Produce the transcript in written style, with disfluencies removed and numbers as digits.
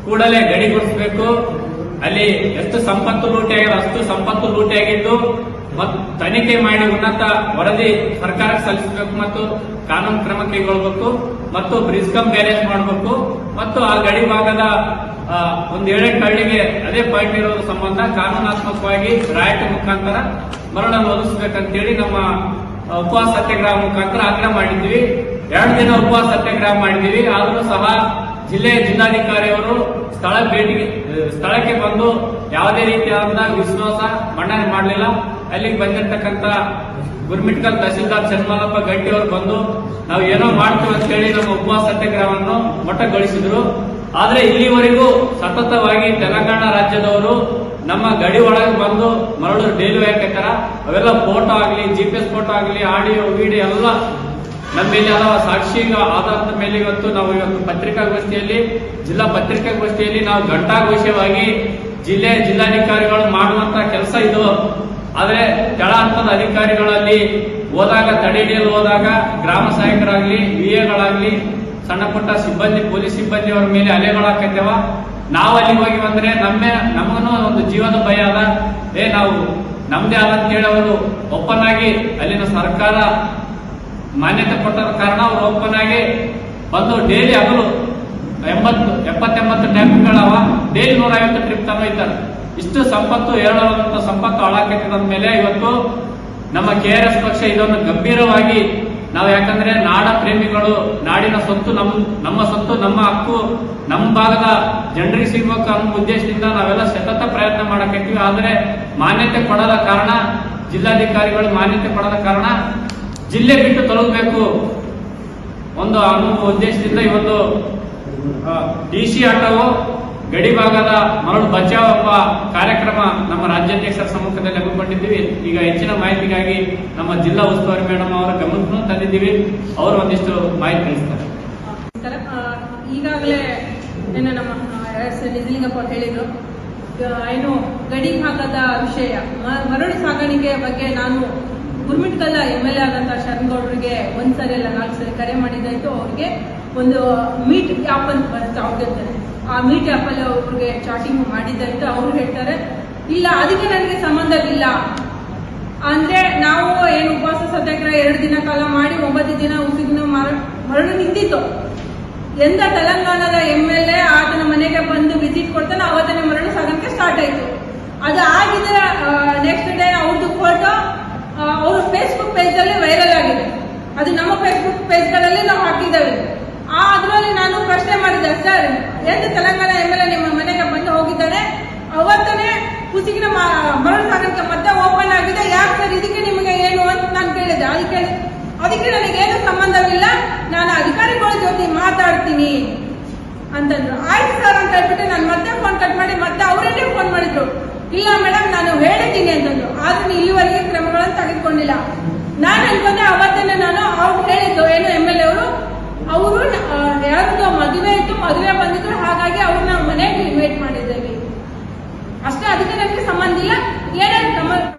ಕೂಡಲೇ ಗಡಿಗೊಳಿಸಬೇಕು. ಅಲ್ಲಿ ಎಷ್ಟು ಸಂಪತ್ತು ಲೂಟಿಯಾಗಿದೆ ಅಷ್ಟು ಸಂಪತ್ತು ಲೂಟಿಯಾಗಿದ್ದು ತನಿಖೆ ಮಾಡಿ ಉನ್ನತ ವರದಿ ಸರ್ಕಾರಕ್ಕೆ ಸಲ್ಲಿಸಬೇಕು ಮತ್ತು ಕಾನೂನು ಕ್ರಮ ಕೈಗೊಳ್ಳಬೇಕು ಮತ್ತು ಬ್ರಿಸ್ಕಂ ಬ್ಯಾರೇಜ್ ಮಾಡಬೇಕು ಮತ್ತು ಆ ಗಡಿ ಭಾಗದ ಒಂದು 7 ಹಳ್ಳಿಗೆ ಅದೇ ಪಾಯಿಂಟ್ ಇರೋದ್ರ ಸಂಬಂಧ ಕಾನೂನಾತ್ಮಕವಾಗಿ ರಾಯಟ ಮುಖಾಂತರ ಮರಣ ಒದಗಿಸಬೇಕಂತೇಳಿ ನಮ್ಮ ಉಪವಾಸ ಸತ್ಯಾಗ್ರಹ ಮುಖಾಂತರ ಆಗ್ರಹ ಮಾಡಿದ್ವಿ. 2 ದಿನ ಉಪವಾಸ ಸತ್ಯಾಗ್ರಹ ಮಾಡಿದ್ವಿ. ಆದರೂ ಸಹ ಜಿಲ್ಲೆಯ ಜಿಲ್ಲಾಧಿಕಾರಿಯವರು ಸ್ಥಳಕ್ಕೆ ಬಂದು ಯಾವುದೇ ರೀತಿಯಾದ ವಿಶ್ವಾಸ ಮನ್ನಣೆ ಮಾಡಲಿಲ್ಲ. ಅಲ್ಲಿಗೆ ಬಂದಿರತಕ್ಕಂತ ಗುರ್ಮಿಟ್ಕಲ್ ತಹಸೀಲ್ದಾರ್ ಚನ್ಮಲ್ಲಪ್ಪ ಗಟ್ಟಿ ಅವರು ಬಂದು ನಾವು ಏನೋ ಮಾಡ್ತೀವಿ ಅಂತ ಹೇಳಿ ನಮ್ಮ ಉಪವಾಸ ಸತ್ಯಾಗ್ರಹವನ್ನು ಮೊಟಕುಗೊಳಿಸಿದ್ರು. ಆದ್ರೆ ಇಲ್ಲಿವರೆಗೂ ಸತತವಾಗಿ ತೆಲಂಗಾಣ ರಾಜ್ಯದವರು ನಮ್ಮ ಗಡಿ ಒಳಗೆ ಬಂದು ಮರಳು ಡೈಲಿ ಹಾಕತ್ತಾರ. ಅವೆಲ್ಲ ಫೋಟೋ ಆಗಲಿ, GPS ಫೋಟೋ ಆಗಲಿ, ಆಡಿಯೋ ವಿಡಿಯೋ ಎಲ್ಲ ನಮ್ಮ ಮೇಲೆ ಹಲವು ಸಾಕ್ಷಿ ಆಧಾರದ ಮೇಲೆ ಇವತ್ತು ಪತ್ರಿಕಾಗೋಷ್ಠಿಯಲ್ಲಿ ಜಿಲ್ಲಾ ಪತ್ರಿಕಾಗೋಷ್ಠಿಯಲ್ಲಿ ನಾವು ಘಂಟಾಘೋಷವಾಗಿ ಜಿಲ್ಲಾಧಿಕಾರಿಗಳು ಮಾಡುವಂತ ಕೆಲಸ ಇದು. ಆದ್ರೆ ಕೆಳ ಹಂತದ ಅಧಿಕಾರಿಗಳಲ್ಲಿ ಹೋದಾಗ, ತಡೆ ಹಿಡಿಯಲು ಹೋದಾಗ ಗ್ರಾಮ ಸಹಾಯಕರಾಗ್ಲಿ, VAಗಳಾಗ್ಲಿ, ಸಣ್ಣ ಪುಟ್ಟ ಸಿಬ್ಬಂದಿ, ಪೊಲೀಸ್ ಸಿಬ್ಬಂದಿಯವರ ಮೇಲೆ ಅಲೆಗಳಾಕತ್ತೇವ. ನಾವು ಅಲ್ಲಿ ಹೋಗಿ ಬಂದ್ರೆ ನಮಗೂ ಒಂದು ಜೀವದ ಭಯ ಅದ. ನಾವು ನಮ್ದೇ ಆದ ಅಂತೇಳಿ ಅವರು ಓಪನ್ ಆಗಿ ಅಲ್ಲಿನ ಸರ್ಕಾರ ಮಾನ್ಯತೆ ಕೊಟ್ಟದ ಕಾರಣ ಅವರು ಓಪನ್ ಆಗಿ ಬಂದು ಡೈಲಿ ಹಗಲು 70-80 ಟ್ಯಾಕ್ಗಳವ, ಡೈಲಿ 150 ಟ್ರಿಪ್ ತಂದೊಯ್ತಾರೆ. ಇಷ್ಟು ಸಂಪತ್ತು ಹೇರಳವಾದಂತ ಸಂಪತ್ತು ಹಾಳಾಕೈತದ ಮೇಲೆ ಇವತ್ತು ನಮ್ಮ KRS ಪಕ್ಷ ಇದನ್ನು ಗಂಭೀರವಾಗಿ ನಾವು, ಯಾಕಂದ್ರೆ ನಾಡ ಪ್ರೇಮಿಗಳು, ನಾಡಿನ ಸೊತ್ತು ನಮ್ಮ ಸೊತ್ತು, ನಮ್ಮ ಹಕ್ಕು ನಮ್ಮ ಭಾಗದ ಜನರಿಗೆ ಸಿಗ್ಬೇಕು ಅನ್ನೋ ಉದ್ದೇಶದಿಂದ ನಾವೆಲ್ಲ ಸತತ ಪ್ರಯತ್ನ ಮಾಡಕೈತೀವಿ. ಆದ್ರೆ ಮಾನ್ಯತೆ ಕೊಡದ ಕಾರಣ, ಜಿಲ್ಲಾಧಿಕಾರಿಗಳು ಮಾನ್ಯತೆ ಕೊಡದ ಕಾರಣ ಜಿಲ್ಲೆ ಬಿಟ್ಟು ತೊಲಗಬೇಕು ಒಂದು ಅನ್ನೋ ಉದ್ದೇಶದಿಂದ ಇವತ್ತು DC ಆಟವು ಗಡಿ ಭಾಗದ ಮರಳು ಬಚಾವ್ ಎಂಬ ಕಾರ್ಯಕ್ರಮ ನಮ್ಮ ರಾಜ್ಯಾಧ್ಯಕ್ಷರ ಸಮ್ಮುಖದಲ್ಲಿ ಹಮ್ಮಿಕೊಂಡಿದ್ದೀವಿ. ಈಗ ಹೆಚ್ಚಿನ ಮಾಹಿತಿಗಾಗಿ ನಮ್ಮ ಜಿಲ್ಲಾ ಉಸ್ತುವಾರಿ ಮೇಡಮ್ ಅವರ ಗಮನಕ್ಕೂ ತಂದಿದ್ದೀವಿ. ಅವರು ಒಂದಿಷ್ಟು ಮಾಹಿತಿ ತಿಳಿಸ್ತಾರೆ. ಈಗಾಗಲೇ ನಮ್ಮ ನಿಜಲಿಂಗಪ್ಪ ಹೇಳಿದ್ರು, ಏನು ಗಡಿ ಭಾಗದ ವಿಷಯ ಮರಳು ಸಾಗಾಣಿಕೆ ಬಗ್ಗೆ ನಾನು ಗುರ್ಮಿಟ್ಕಲ್ MLA ಆದಂತಹ ಶರಣಗೌಡರಿಗೆ 1 ಸರಿ ಅಲ್ಲ 4 ಸರಿ ಕರೆ ಮಾಡಿದ್ದಾಯ್ತು. ಅವ್ರಿಗೆ ಒಂದು ಮೀಟ್ ಆ್ಯಪ್ ಅಂತ ಬರುತ್ತೆ, ಅವ್ರಿಗೆ ಆ ಮೀಟ್ ಆ್ಯಪ್ ಅಲ್ಲಿ ಅವ್ರಿಗೆ ಚಾಟಿಂಗ್ ಮಾಡಿದ್ದಾಯ್ತು. ಅವ್ರು ಹೇಳ್ತಾರೆ ಇಲ್ಲ ಅದಕ್ಕೆ ನನಗೆ ಸಂಬಂಧವಿಲ್ಲ ಅಂದ್ರೆ, ನಾವು ಏನು ಉಪವಾಸ ಸತ್ಯಾಗ್ರಹ 2 ದಿನ ಕಾಲ ಮಾಡಿ 9 ದಿನ ಉಸಿಗಿನ ಮರಳು ನಿಂತಿತ್ತು. ಎಂದ ತೆಲಂಗಾಣದ MLA ಆತನ ಮನೆಗೆ ಬಂದು ವಿಸಿಟ್ ಕೊಡ್ತಾನೆ, ಅವತ್ತನೇ ಮರಳು ಸಾಗಾಣಿಕೆ ಸ್ಟಾರ್ಟ್ ಆಯ್ತು. ಅದು ಆಗಿದೆ ನೆಕ್ಸ್ಟ್ ಡೇ ಅವ್ರದ್ದು ಫೋಟೋ ಅವ್ರ ಫೇಸ್ಬುಕ್ ಪೇಜ್ ಅಲ್ಲಿ ವೈರಲ್ ಆಗಿದೆ. ಅದು ನಮ್ಮ ಫೇಸ್ಬುಕ್ ಪೇಜ್ಗಳಲ್ಲಿ ನಾವು ಹಾಕಿದ್ದೇವೆ. ಅದರಲ್ಲಿ ನಾನು ಪ್ರಶ್ನೆ ಮಾಡಿದೆ, ಸರ್ ಎಂದು ತೆಲಂಗಾಣ MLA ನಿಮ್ಮ ಮನೆಗೆ ಬಂದು ಹೋಗಿದ್ದಾರೆ, ಅವತ್ತನೇ ಕುಸಿಗಿನ ಮರಳು ಸಾಗಾಣಿಕೆ ಮತ್ತೆ ಓಪನ್ ಆಗಿದೆ, ಯಾಕೆ ಸರ್ ಇದಕ್ಕೆ ನಿಮಗೆ ಏನು ಅಂತ ನಾನು ಕೇಳಿದೆ. ಅದಕ್ಕೆ ನನಗೇನು ಸಂಬಂಧವಿಲ್ಲ, ನಾನು ಅಧಿಕಾರಿಗಳ ಜೊತೆ ಮಾತಾಡ್ತೀನಿ ಅಂತಂದ್ರು. ಆಯ್ತು ಸರ್ ಅಂತ ಹೇಳ್ಬಿಟ್ಟು ನಾನು ಮತ್ತೆ ಫೋನ್ ಕಟ್ ಮಾಡಿ ಮತ್ತೆ ಅವರನ್ನೇ ಫೋನ್ ಮಾಡಿದ್ರು. ಇಲ್ಲ ಮೇಡಮ್ ನಾನು ಹೇಳಿದ್ದೀನಿ ಅಂತಂದ್ರು. ಆದ್ರೆ ಇಲ್ಲಿವರೆಗೆ ಕ್ರಮಗಳನ್ನು ತೆಗೆದುಕೊಂಡಿಲ್ಲ. ನಾನು ಅನ್ಕೊಂಡೆ ಅವತ್ತನ್ನೇ ನಾನು ಅವ್ರು ಹೇಳಿದ್ದು ಏನು MLA ಅವರು